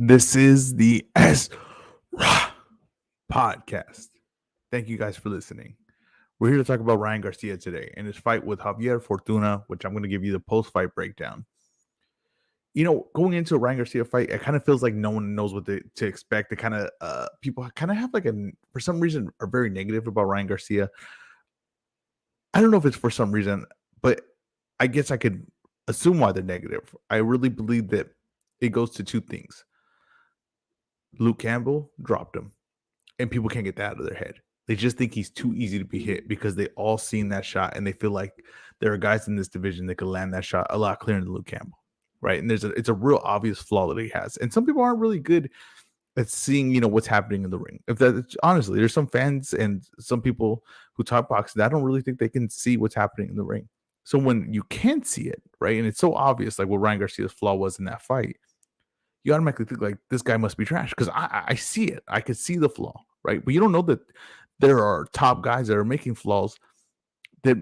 This is the S podcast. Thank you guys for listening. We're here to talk about Ryan Garcia today and his fight with Javier Fortuna, which I'm going to give you the post-fight breakdown. Going into a Ryan Garcia fight, it kind of feels like no one knows what to expect. It kind of people kind of have for some reason, are very negative about Ryan Garcia. I don't know if it's for some reason, but I guess I could assume why they're negative. I really believe that it goes to two things. Luke Campbell dropped him, and people can't get that out of their head. They just think he's too easy to be hit because they all seen that shot, and they feel like there are guys in this division that could land that shot a lot clearer than Luke Campbell, right? And it's a real obvious flaw that he has, and some people aren't really good at seeing what's happening in the ring. If that honestly, there's some fans and some people who talk boxing that I don't really think they can see what's happening in the ring. So when you can't see it, right, and it's so obvious, like what Ryan Garcia's flaw was in that fight, you automatically think like this guy must be trash because I see it. I could see the flaw, right? But you don't know that there are top guys that are making flaws that,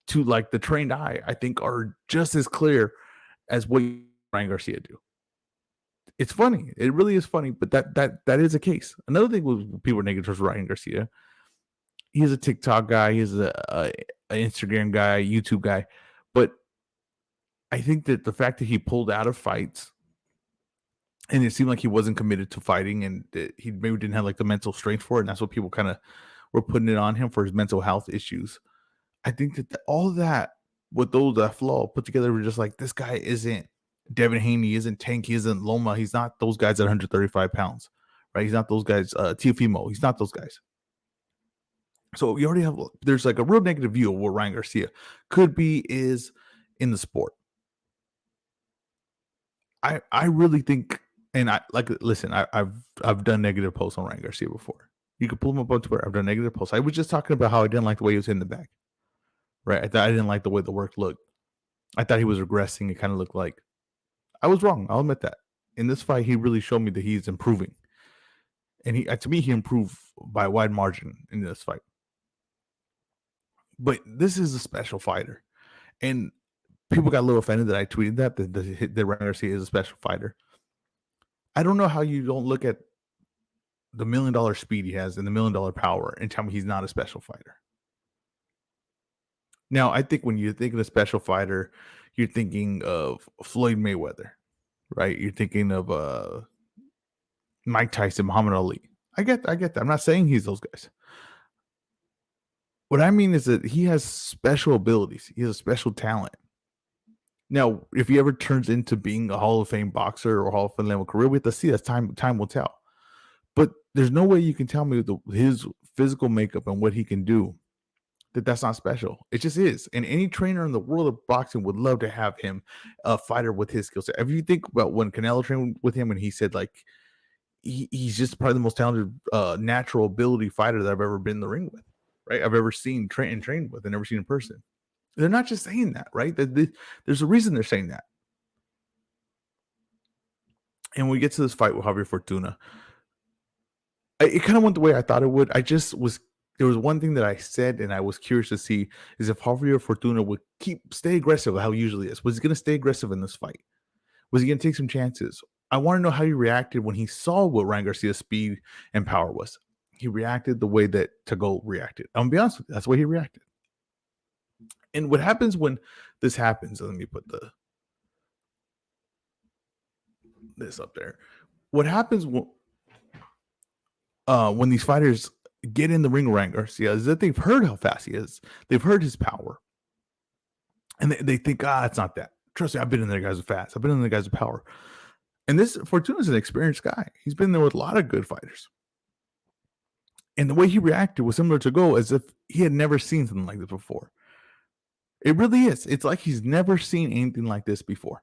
to like the trained eye, I think are just as clear as what Ryan Garcia do. It's funny. It really is funny, but that is a case. Another thing with people are negative towards Ryan Garcia, he's a TikTok guy, he's a Instagram guy, YouTube guy, but I think that the fact that he pulled out of fights and it seemed like he wasn't committed to fighting, and he maybe didn't have like the mental strength for it, and that's what people kind of were putting it on him for his mental health issues. I think that all of that with that flaw put together were just like, this guy isn't Devin Haney, isn't Tank, he isn't Loma, he's not those guys at 135 pounds, right? He's not those guys, Tiafimo, he's not those guys. So you already have, there's like a real negative view of what Ryan Garcia could be, is in the sport. I really think, and I've done negative posts on Ryan Garcia before. You can pull him up on Twitter. I've done negative posts. I was just talking about how I didn't like the way he was hitting the back. Right? I thought I didn't like the way the work looked. I thought he was regressing. It kind of looked like I was wrong. I'll admit that. In this fight, he really showed me that he's improving. And to me, he improved by a wide margin in this fight. But this is a special fighter. And people got a little offended that I tweeted that Ryan Garcia is a special fighter. I don't know how you don't look at the $1 million speed he has and the $1 million power and tell me he's not a special fighter. Now, I think when you're thinking of special fighter, you're thinking of Floyd Mayweather, right? You're thinking of Mike Tyson, Muhammad Ali. I get that. I'm not saying he's those guys. What I mean is that he has special abilities. He has a special talent. Now, if he ever turns into being a Hall of Fame boxer or Hall of Fame level career, we have to see. That's time will tell. But there's no way you can tell me his physical makeup and what he can do that's not special. It just is. And any trainer in the world of boxing would love to have him, a fighter with his skill set. If you think about when Canelo trained with him and he said like he's just probably the most talented natural ability fighter that I've ever been in the ring with, right? I've ever seen trained with and never seen in person. They're not just saying that, right? There's a reason they're saying that. And when we get to this fight with Javier Fortuna, it kind of went the way I thought it would. There was one thing that I said, and I was curious to see, is if Javier Fortuna would stay aggressive how he usually is. Was he going to stay aggressive in this fight? Was he going to take some chances? I want to know how he reacted when he saw what Ryan Garcia's speed and power was. He reacted the way that Tago reacted. I'm going to be honest with you. That's the way he reacted. And what happens when this happens, let me put this up there. What happens when these fighters get in the ring with Ryan Garcia is that they've heard how fast he is. They've heard his power. And they think, it's not that. Trust me, I've been in there guys with fast. I've been in there guys with power. And this Fortuna's an experienced guy. He's been there with a lot of good fighters. And the way he reacted was similar to Go, as if he had never seen something like this before. It really is. It's like he's never seen anything like this before.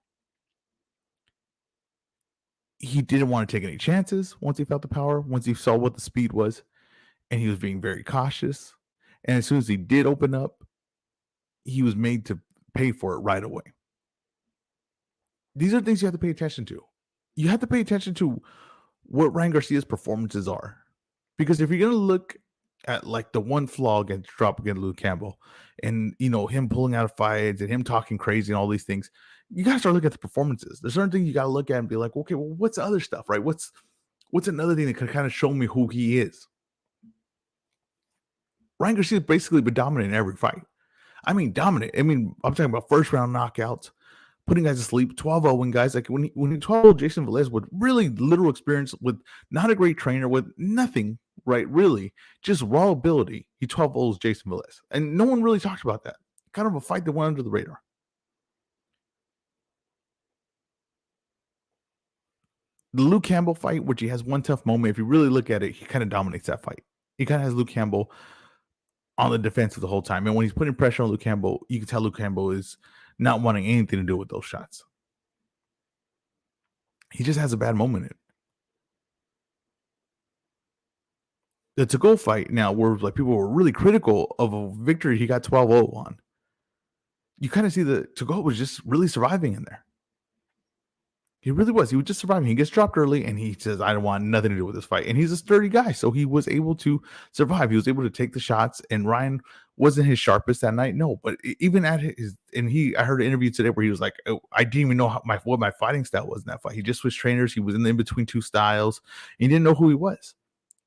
He didn't want to take any chances once he felt the power, once he saw what the speed was. And he was being very cautious. And as soon as he did open up, he was made to pay for it right away. These are things you have to pay attention to. You have to pay attention to what Ryan Garcia's performances are. Because if you're going to look at like the one flaw against Luke Campbell and, him pulling out of fights and him talking crazy and all these things, you gotta start looking at the performances. There's certain things you gotta look at and be like, okay, well, what's the other stuff, right? What's another thing that could kind of show me who he is? Ryan Garcia's basically been dominant in every fight. I mean, dominant. I mean, I'm talking about first round knockouts, putting guys to sleep, 12-0 win guys. Like when he 12-0 Jason Velez with really little experience, with not a great trainer, with nothing, right? Really, just raw ability. He 12-0s Jason Velez. And no one really talks about that. Kind of a fight that went under the radar. The Luke Campbell fight, which he has one tough moment, if you really look at it, he kind of dominates that fight. He kind of has Luke Campbell on the defensive the whole time. And when he's putting pressure on Luke Campbell, you can tell Luke Campbell is not wanting anything to do with those shots. He just has a bad moment in it. The to-go fight now, where like people were really critical of a victory he got 12-0 on. You kind of see the to-go was just really surviving in there. He really was. He was just surviving. He gets dropped early, and he says, "I don't want nothing to do with this fight." And he's a sturdy guy, so he was able to survive. He was able to take the shots. And Ryan wasn't his sharpest that night, no. But even at his, I heard an interview today where he was like, oh, "I didn't even know what my fighting style was in that fight." He just switched trainers. He was in between two styles. He didn't know who he was.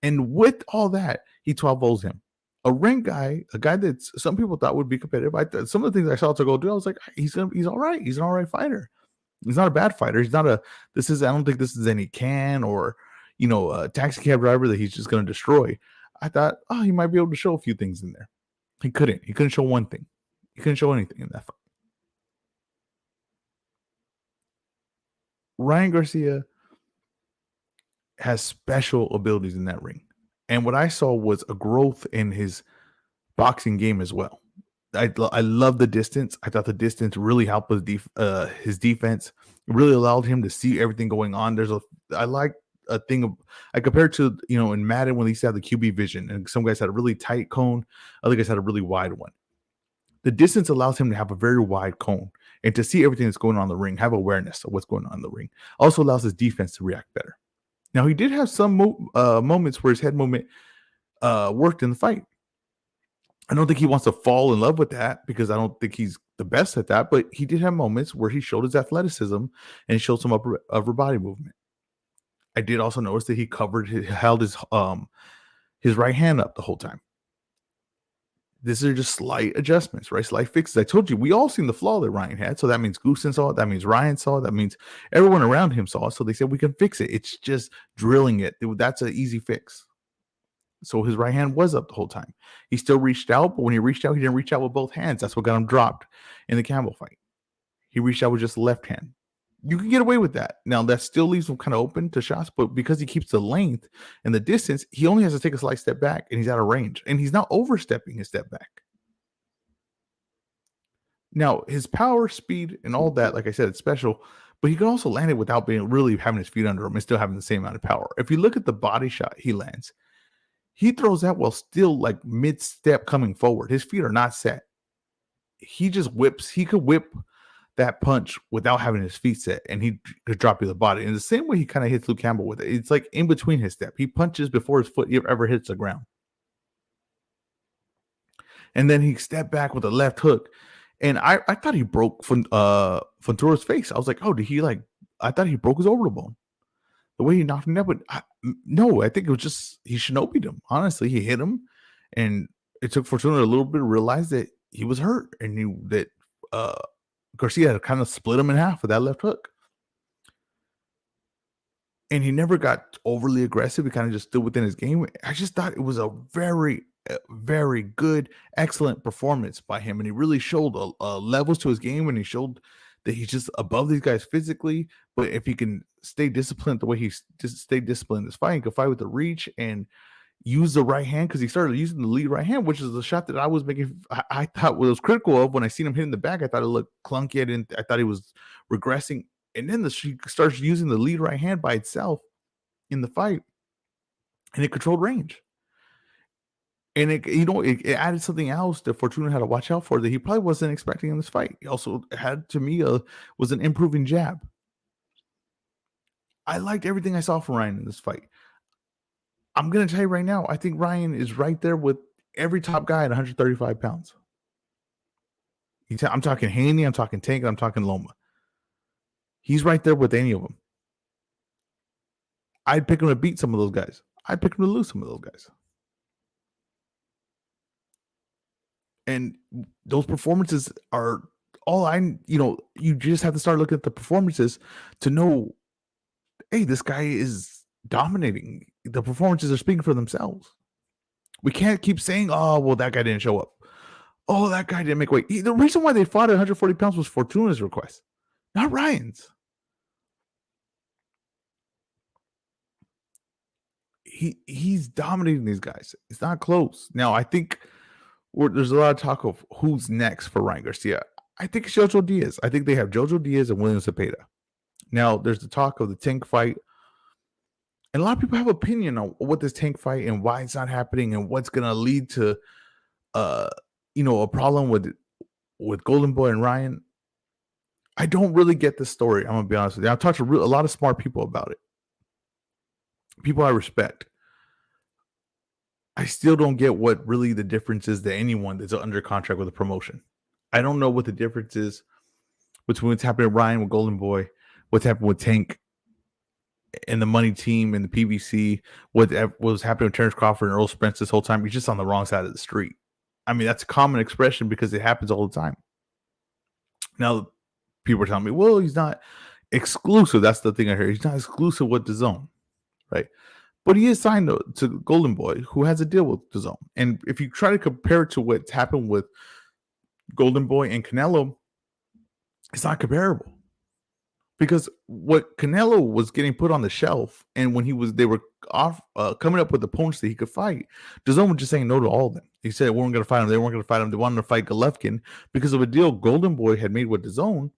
And with all that, he 12-0s him. A ranked guy, a guy that some people thought would be competitive. Some of the things I saw to go do, I was like, he's all right. He's an all right fighter. He's not a bad fighter. He's not I don't think this is any can or, a taxi cab driver that he's just going to destroy. I thought, oh, he might be able to show a few things in there. He couldn't. He couldn't show one thing. He couldn't show anything in that fight. Ryan Garcia has special abilities in that ring. And what I saw was a growth in his boxing game as well. I love the distance. I thought the distance really helped his defense. It really allowed him to see everything going on. I like a thing I compared to, in Madden when they used to have the QB vision, and some guys had a really tight cone, other guys had a really wide one. The distance allows him to have a very wide cone and to see everything that's going on in the ring, have awareness of what's going on in the ring. Also allows his defense to react better. Now, he did have some moments where his head movement worked in the fight. I don't think he wants to fall in love with that because I don't think he's the best at that, but he did have moments where he showed his athleticism and he showed some upper body movement. I did also notice that he held his right hand up the whole time. These are just slight adjustments, right? Slight fixes. I told you, we all seen the flaw that Ryan had. So that means Goosen saw it. That means Ryan saw it. That means everyone around him saw it. So they said, we can fix it. It's just drilling it. That's an easy fix. So his right hand was up the whole time. He still reached out, but when he reached out, he didn't reach out with both hands. That's what got him dropped in the Campbell fight. He reached out with just the left hand. You can get away with that. Now, that still leaves him kind of open to shots, but because he keeps the length and the distance, he only has to take a slight step back, and he's out of range. And he's not overstepping his step back. Now, his power, speed, and all that, like I said, it's special, but he can also land it without really having his feet under him and still having the same amount of power. If you look at the body shot he lands, he throws that while still like mid-step coming forward. His feet are not set. He just whips. He could whip that punch without having his feet set, and he could drop you the body. In the same way he kind of hits Luke Campbell with it. It's like in between his step. He punches before his foot ever hits the ground. And then he stepped back with a left hook. And I thought he broke Fontura's face. I was like, oh, I thought he broke his orbital bone. The way he knocked him down, but no, I think it was just he shinobi'd him. Honestly, he hit him, and it took Fortuna a little bit to realize that he was hurt and knew that Garcia had kind of split him in half with that left hook. And he never got overly aggressive. He kind of just stood within his game. I just thought it was a very, very good, excellent performance by him, and he really showed levels to his game, and he showed that he's just above these guys physically. But if he can stay disciplined the way he stayed disciplined in this fight, he could fight with the reach and use the right hand, because he started using the lead right hand, which is the shot that I was making. I thought was critical of when I seen him hitting the back. I thought it looked clunky. I thought he was regressing. And then she starts using the lead right hand by itself in the fight, and it controlled range. And it added something else that Fortuna had to watch out for that he probably wasn't expecting in this fight. He also had, to me, was an improving jab. I liked everything I saw from Ryan in this fight. I'm going to tell you right now, I think Ryan is right there with every top guy at 135 pounds. I'm talking Haney, I'm talking Tank, I'm talking Loma. He's right there with any of them. I'd pick him to beat some of those guys. I'd pick him to lose some of those guys. And those performances are all you just have to start looking at the performances to know, hey, this guy is dominating. The performances are speaking for themselves. We can't keep saying, oh, well, that guy didn't show up. Oh, that guy didn't make weight. The reason why they fought at 140 pounds was Fortuna's request, not Ryan's. He's dominating these guys. It's not close. Now, I think there's a lot of talk of who's next for Ryan Garcia. I think it's Jojo Diaz. I think they have Jojo Diaz and William Cepeda. Now, there's the talk of the Tank fight. And a lot of people have opinion on what this Tank fight and why it's not happening and what's going to lead to, a problem with Golden Boy and Ryan. I don't really get the story. I'm going to be honest with you. I've talked to a lot of smart people about it. People I respect. I still don't get what really the difference is to anyone that's under contract with a promotion. I don't know what the difference is between what's happening with Ryan with Golden Boy, what's happened with Tank and the money team and the PBC, what was happening with Terrence Crawford and Earl Spence this whole time. He's just on the wrong side of the street. I mean, that's a common expression because it happens all the time. Now, people are telling me, well, he's not exclusive. That's the thing I hear. He's not exclusive with DAZN, right? But he is signed to Golden Boy, who has a deal with DAZN. And if you try to compare it to what's happened with Golden Boy and Canelo, it's not comparable. Because what Canelo was getting put on the shelf, and when they were off coming up with opponents that he could fight, DAZN was just saying no to all of them. He said we weren't going to fight him. They weren't going to fight him. They wanted to fight Golovkin because of a deal Golden Boy had made with DAZN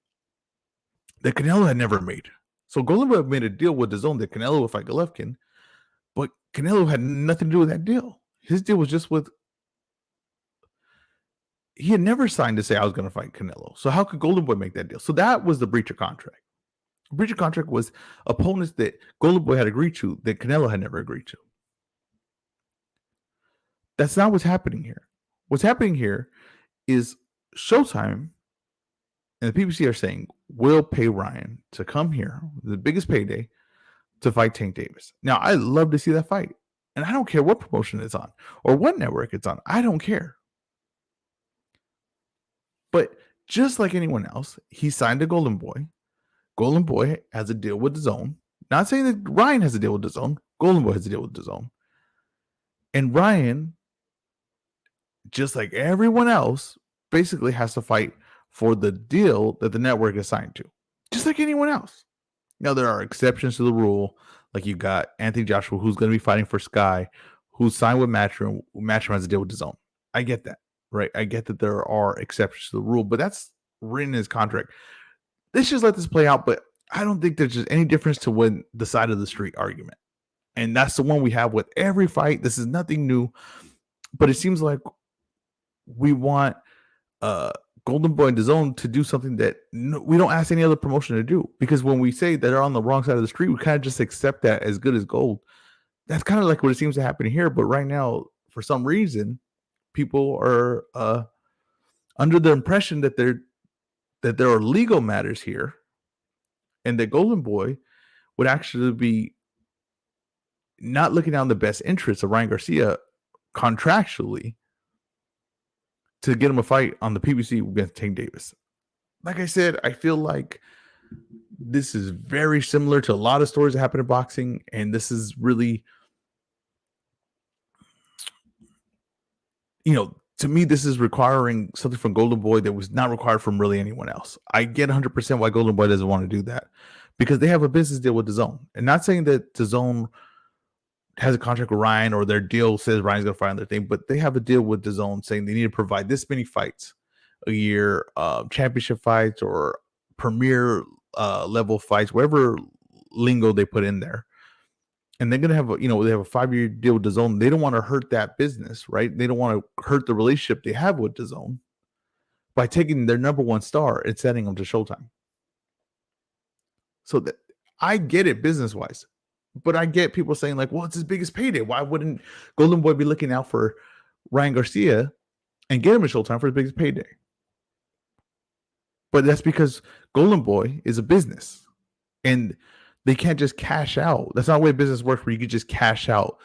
that Canelo had never made. So Golden Boy made a deal with DAZN that Canelo would fight Golovkin, but Canelo had nothing to do with that deal. His deal was just with. He had never signed to say I was going to fight Canelo. So how could Golden Boy make that deal? So that was the breach of contract. Breach of contract was opponents that Golden Boy had agreed to that Canelo had never agreed to. That's not what's happening here. What's happening here is Showtime and the PBC are saying we'll pay Ryan to come here, the biggest payday, to fight Tank Davis. Now, I love to see that fight. And I don't care what promotion it's on or what network it's on. I don't care. But just like anyone else, he signed to Golden Boy. Golden Boy has a deal with DAZN. Not saying that Ryan has a deal with DAZN. Golden Boy has a deal with DAZN. And Ryan, just like everyone else, basically has to fight for the deal that the network is signed to. Just like anyone else. Now, there are exceptions to the rule. Like you got Anthony Joshua, who's going to be fighting for Sky, who's signed with Matchroom. Matchroom has a deal with DAZN. I get that, right? I get that there are exceptions to the rule, but that's written in his contract. Let's just let this play out, but I don't think there's just any difference to win the side of the street argument. And that's the one we have with every fight. This is nothing new, but it seems like we want Golden Boy and DAZN to do something that we don't ask any other promotion to do. Because when we say that they're on the wrong side of the street, we kind of just accept that as good as gold. That's kind of like what it seems to happen here. But right now, for some reason, people are under the impression that there are legal matters here and that Golden Boy would actually be not looking down the best interests of Ryan Garcia contractually to get him a fight on the PBC against Tank Davis. Like I said, I feel like this is very similar to a lot of stories that happen in boxing, and this is really, to me, this is requiring something from Golden Boy that was not required from really anyone else. I get 100% why Golden Boy doesn't want to do that because they have a business deal with DAZN. And not saying that DAZN has a contract with Ryan or their deal says Ryan's going to fight on their thing, but they have a deal with DAZN saying they need to provide this many fights a year, championship fights or premier level fights, whatever lingo they put in there. And they're going to have they have a 5-year deal with DAZN. They don't want to hurt that business, right? They don't want to hurt the relationship they have with DAZN by taking their number one star and sending them to Showtime. So that I get it business-wise, but I get people saying like, well, it's his biggest payday. Why wouldn't Golden Boy be looking out for Ryan Garcia and get him to Showtime for his biggest payday? But that's because Golden Boy is a business. And they can't just cash out. That's not the way business works, where you could just cash out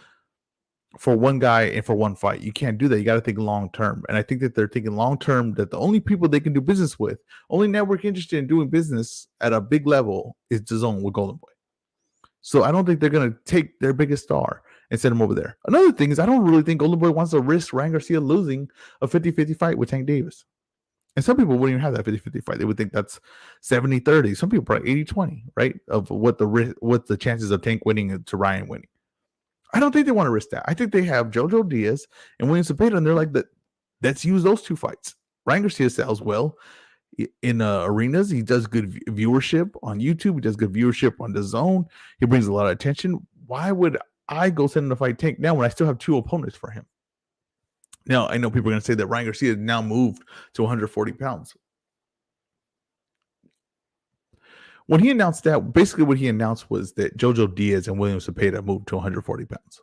for one guy and for one fight. You can't do that. You got to think long term. And I think that they're thinking long term, that the only people they can do business with, only network interested in doing business at a big level, is DAZN with Golden Boy. So I don't think they're going to take their biggest star and send him over there. Another thing is, I don't really think Golden Boy wants to risk Ryan Garcia losing a 50-50 fight with Tank Davis. And some people wouldn't even have that 50-50 fight. They would think that's 70-30. Some people probably 80-20, right? Of what the chances of Tank winning to Ryan winning. I don't think they want to risk that. I think they have Jojo Diaz and William Cepeda, and they're like, let's use those two fights. Ryan Garcia sells well in arenas. He does good viewership on YouTube. He does good viewership on DAZN. He brings a lot of attention. Why would I go send him to fight Tank now when I still have two opponents for him? Now, I know people are going to say that Ryan Garcia has now moved to 140 pounds. When he announced that, basically what he announced was that Jojo Diaz and William Cepeda moved to 140 pounds.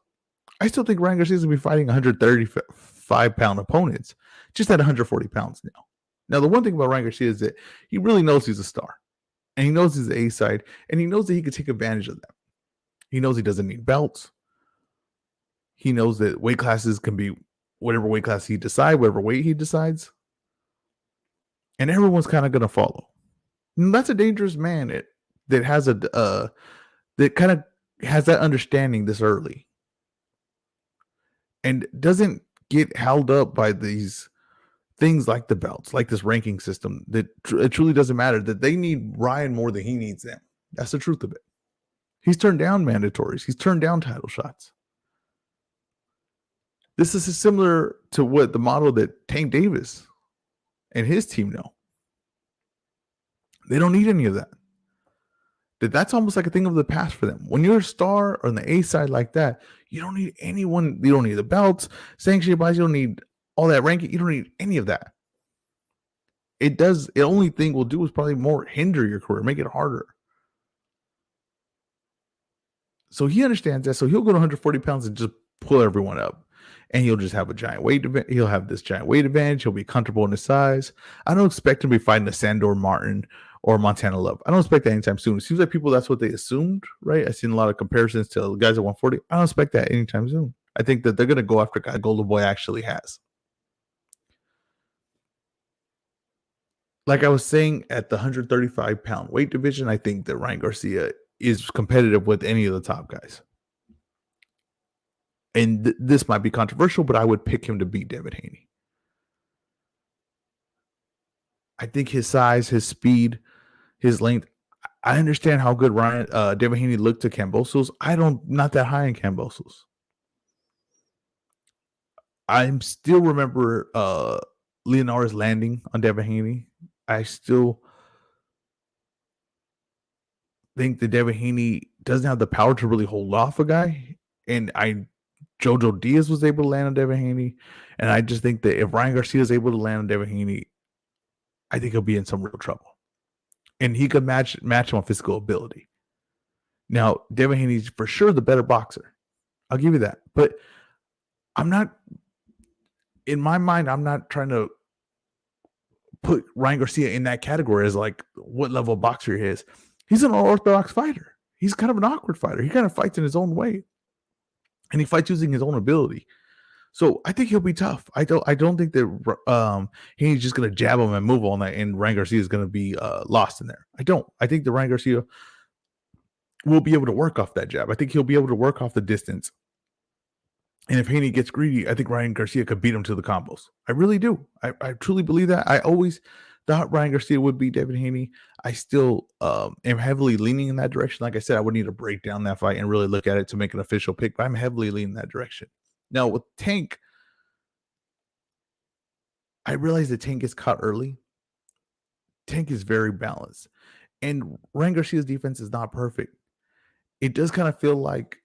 I still think Ryan Garcia is going to be fighting 135-pound opponents, just at 140 pounds now. Now, the one thing about Ryan Garcia is that he really knows he's a star, and he knows he's the A side, and he knows that he can take advantage of that. He knows he doesn't need belts. He knows that weight classes can be whatever weight class he decides, whatever weight he decides, and everyone's kind of going to follow. And that's a dangerous man that has that kind of has that understanding this early, and doesn't get held up by these things like the belts, like this ranking system, that it truly doesn't matter, that they need Ryan more than he needs them. That's the truth of it. He's turned down mandatories. He's turned down title shots. This is similar to what the model that Tank Davis and his team know. They don't need any of that. That's almost like a thing of the past for them. When you're a star on the A side like that, you don't need anyone. You don't need the belts, sanctioning bodies. You don't need all that ranking. You don't need any of that. The only thing will do is probably more hinder your career, make it harder. So he understands that. So he'll go to 140 pounds and just pull everyone up. And he'll just have a giant weight advantage. He'll have this giant weight advantage. He'll be comfortable in his size. I don't expect him to be fighting a Sandor Martin or Montana Love. I don't expect that anytime soon. It seems like that's what they assumed, right? I've seen a lot of comparisons to guys at 140. I don't expect that anytime soon. I think that they're going to go after a guy Golden Boy actually has. Like I was saying, at the 135-pound weight division, I think that Ryan Garcia is competitive with any of the top guys. And this might be controversial, but I would pick him to beat Devin Haney. I think his size, his speed, his length. I understand how good Devin Haney looked to Kambosos. Not that high in Kambosos. I still remember Leonardo's landing on Devin Haney. I still think that Devin Haney doesn't have the power to really hold off a guy. And Jojo Diaz was able to land on Devin Haney. And I just think that if Ryan Garcia is able to land on Devin Haney, I think he'll be in some real trouble. And he could match him on physical ability. Now, Devin Haney's for sure the better boxer. I'll give you that. But in my mind, I'm not trying to put Ryan Garcia in that category as like what level of boxer he is. He's an unorthodox fighter. He's kind of an awkward fighter. He kind of fights in his own way. And he fights using his own ability. So I think he'll be tough. I don't think that he's just going to jab him and move all night, and Ryan Garcia is going to be lost in there. I don't. I think that Ryan Garcia will be able to work off that jab. I think he'll be able to work off the distance. And if Haney gets greedy, I think Ryan Garcia could beat him to the combos. I really do. I truly believe that. I always thought Ryan Garcia would beat Devin Haney. I still am heavily leaning in that direction. Like I said, I would need to break down that fight and really look at it to make an official pick, but I'm heavily leaning that direction. Now, with Tank, I realize that Tank gets caught early. Tank is very balanced. And Ryan Garcia's defense is not perfect. It does kind of feel like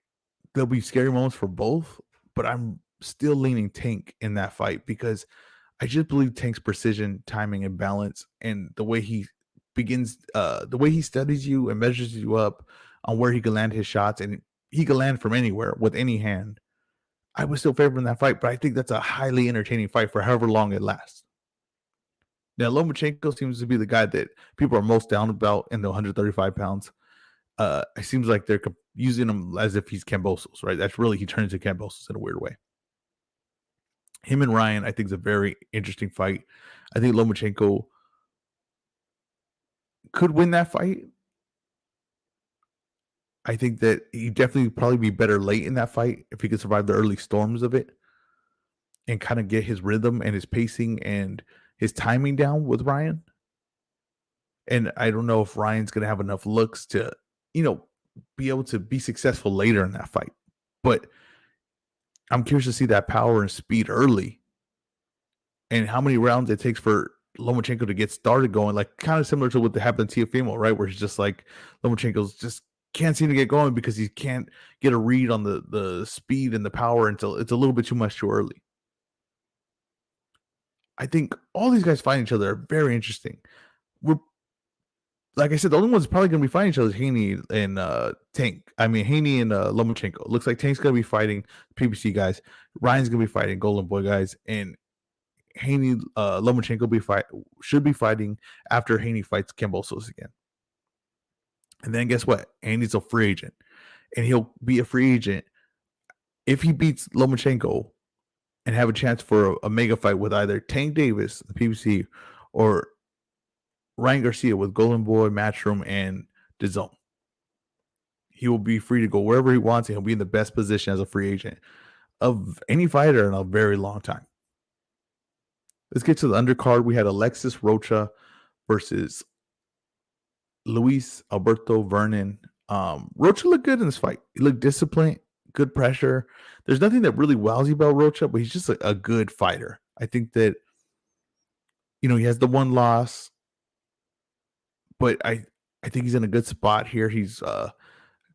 there'll be scary moments for both, but I'm still leaning Tank in that fight because I just believe Tank's precision, timing, and balance, and the way he the way he studies you and measures you up on where he can land his shots, and he can land from anywhere with any hand. I was still favoring that fight, but I think that's a highly entertaining fight for however long it lasts. Now, Lomachenko seems to be the guy that people are most down about in the 135 pounds. It seems like they're using him as if he's Kambosos, right? That's really he turns into Kambosos in a weird way. Him and Ryan, I think, is a very interesting fight. I think Lomachenko could win that fight. I think that he definitely probably be better late in that fight if he could survive the early storms of it and kind of get his rhythm and his pacing and his timing down with Ryan. And I don't know if Ryan's going to have enough looks to, be able to be successful later in that fight. But I'm curious to see that power and speed early and how many rounds it takes for Lomachenko to get started going, like kind of similar to what happened to Teofimo, right? Where he's just like Lomachenko's just can't seem to get going because he can't get a read on the speed and the power until it's a little bit too much too early. I think all these guys fighting each other are very interesting. We're like I said, the only ones probably going to be fighting each other is Haney and Tank. I mean, Haney and Lomachenko. Looks like Tank's going to be fighting PBC guys. Ryan's going to be fighting Golden Boy guys, and Haney Lomachenko should be fighting after Haney fights Kambosos again. And then guess what? Haney's a free agent, and he'll be a free agent if he beats Lomachenko and have a chance for a mega fight with either Tank Davis, the PBC, or Ryan Garcia with Golden Boy, Matchroom, and DAZN. He will be free to go wherever he wants, and he'll be in the best position as a free agent of any fighter in a very long time. Let's get to the undercard. We had Alexis Rocha versus Luis Alberto Vernon. Rocha looked good in this fight. He looked disciplined, good pressure. There's nothing that really wows you about Rocha, but he's just a good fighter. I think that, he has the one loss, but I think he's in a good spot here. He's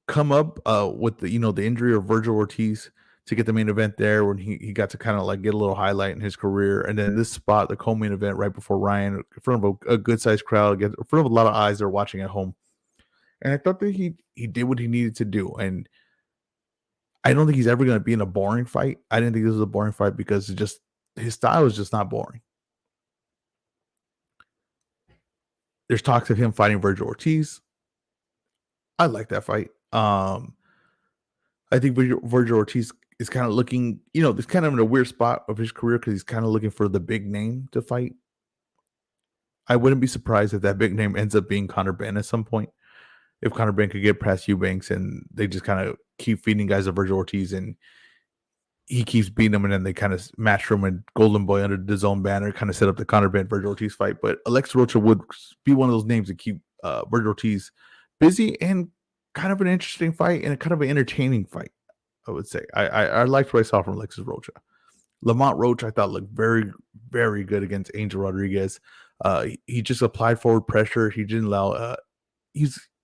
come up with the injury of Virgil Ortiz to get the main event there when he got to kind of like get a little highlight in his career. And then this spot, the co-main event right before Ryan, in front of a good sized crowd, in front of a lot of eyes that are watching at home. And I thought that he did what he needed to do. And I don't think he's ever going to be in a boring fight. I didn't think this was a boring fight because his style is just not boring. There's talks of him fighting Virgil Ortiz. I like that fight. I think Virgil Ortiz is kind of looking, this kind of in a weird spot of his career because he's kind of looking for the big name to fight. I wouldn't be surprised if that big name ends up being Conor Benn at some point. If Conor Benn could get past Eubanks and they just kind of keep feeding guys to Virgil Ortiz and he keeps beating them, and then they kind of Matchroom and Golden Boy under the DAZN banner kind of set up the Conor Benn Virgil Ortiz fight. But Alex Rocha would be one of those names that keep Virgil Ortiz busy and kind of an interesting fight and a kind of an entertaining fight, I would say. I liked what I saw from Alexis Rocha. Lamont Roach, I thought, looked very, very good against Angel Rodriguez. He just applied forward pressure. He didn't allow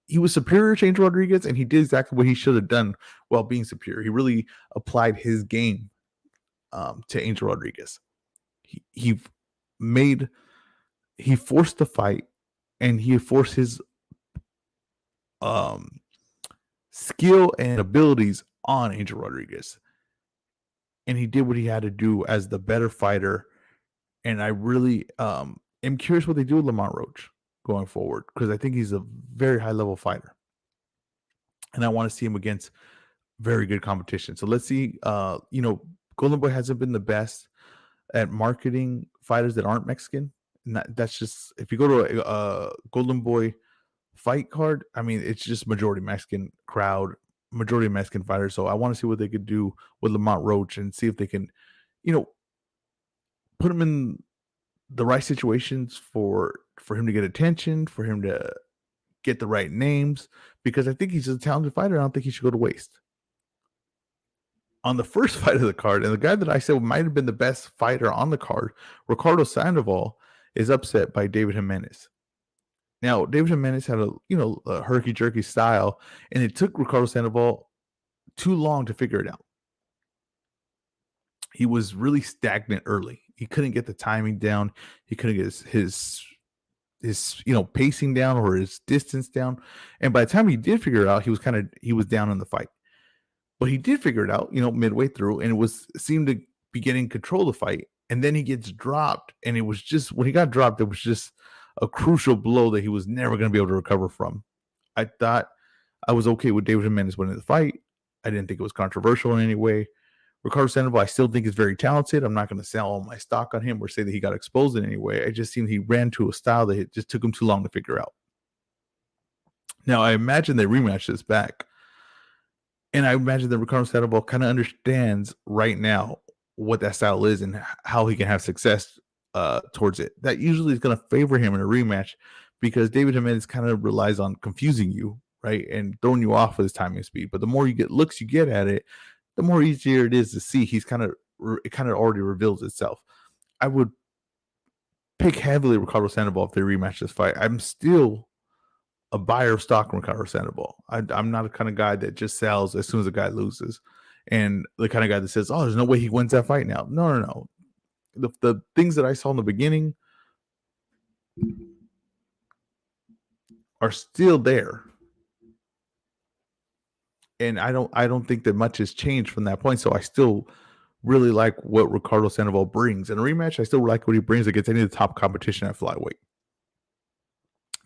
he was superior to Angel Rodriguez, and he did exactly what he should have done while being superior. He really applied his game to Angel Rodriguez. He forced the fight, and he forced his skill and abilities on Angel Rodriguez. And he did what he had to do as the better fighter. And I really am curious what they do with Lamont Roach going forward, because I think he's a very high level fighter. And I want to see him against very good competition. So let's see. Golden Boy hasn't been the best at marketing fighters that aren't Mexican. And that's just, if you go to a Golden Boy fight card, I mean, it's just majority Mexican crowd, majority Mexican fighters. So I want to see what they could do with Lamont Roach and see if they can, put him in the right situations for him to get attention, for him to get the right names, because I think he's a talented fighter. I don't think he should go to waste. On the first fight of the card, and the guy that I said might have been the best fighter on the card, Ricardo Sandoval, is upset by David Jimenez. Now, David Jimenez had a herky-jerky style, and it took Ricardo Sandoval too long to figure it out. He was really stagnant early. He couldn't get the timing down. He couldn't get his pacing down or his distance down. And by the time he did figure it out, he was down in the fight. But he did figure it out, midway through, and seemed to be getting control of the fight. And then he gets dropped, and it was just, when he got dropped, it was just a crucial blow that he was never going to be able to recover from. I thought I was okay with David Jimenez winning the fight. I didn't think it was controversial in any way. Ricardo Sandoval, I still think is very talented. I'm not going to sell all my stock on him or say that he got exposed in any way. I just think he ran to a style that it just took him too long to figure out. Now, I imagine they rematch this back. And I imagine that Ricardo Sandoval kind of understands right now what that style is and how he can have success towards it. That usually is going to favor him in a rematch because David Jimenez kind of relies on confusing you, right, and throwing you off with his timing speed. But the more looks you get at it, the more easier it is to see. It kind of already reveals itself. I would pick heavily Ricardo Sandoval if they rematch this fight. I'm still a buyer of stock in Ricardo Sandoval. I'm not the kind of guy that just sells as soon as a guy loses, and the kind of guy that says, "Oh, there's no way he wins that fight now." No. The things that I saw in the beginning are still there, and I don't think that much has changed from that point. So I still really like what Ricardo Sandoval brings in a rematch. I still like what he brings against any of the top competition at flyweight.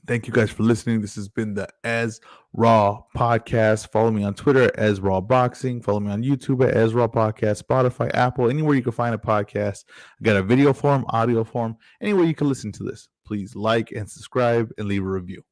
Thank you guys for listening. This has been the As Raw podcast. Follow me on Twitter at As Raw Boxing. Follow me on YouTube at As Raw Podcast, Spotify, Apple, anywhere you can find a podcast. I got a video form, audio form, anywhere you can listen to this. Please like and subscribe and leave a review.